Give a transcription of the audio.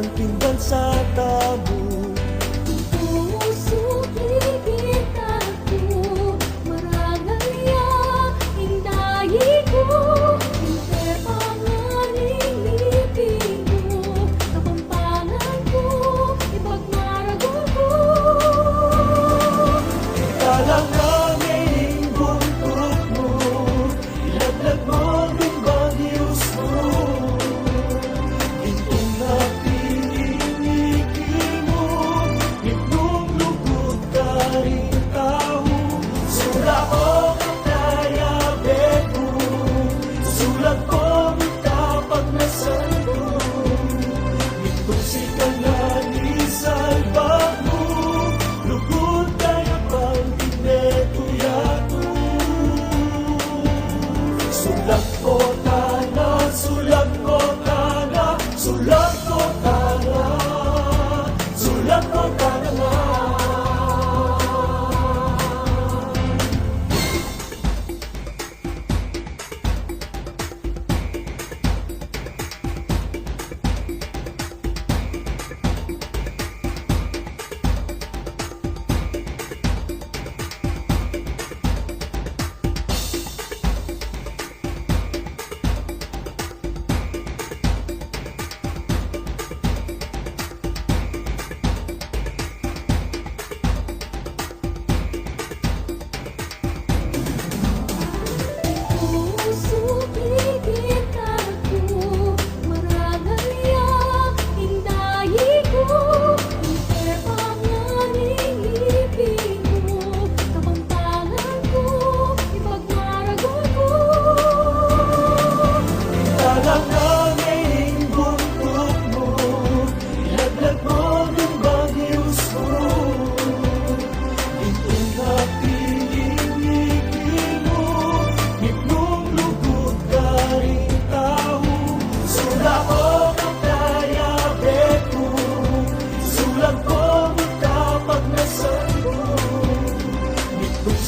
ang timbal sa tabo. Puso higit ako, marangal ya, hindayi ko, hinter panganing ngipin mo, kapampangan ko, ipagmaragol ko. Ikalang nanging buntot mo, ilaglag mo ng banyos mo. Itong napininikin mo, itong lugod ka rin tao. Sula ko kaya beko, sulat ko kapag nasanto. Itong sikalan isalba mo, lugod kaya bang tineto yato. Sulat ko tana, sulat ko tana, sulat ko tana, sulat ko tana nga. Puso higit ako, marangal ya, hindayi ko, hinter panganing ngipin mo, kapampangan ko, ipagmaragol ko. Ikalang nanging buntot mo, ilaglag mo ng banyos mo. Itong napininikin mo, itong lugod ka rin tao. Sula ko kaya beko, sulat ko kapag nasanto. Itong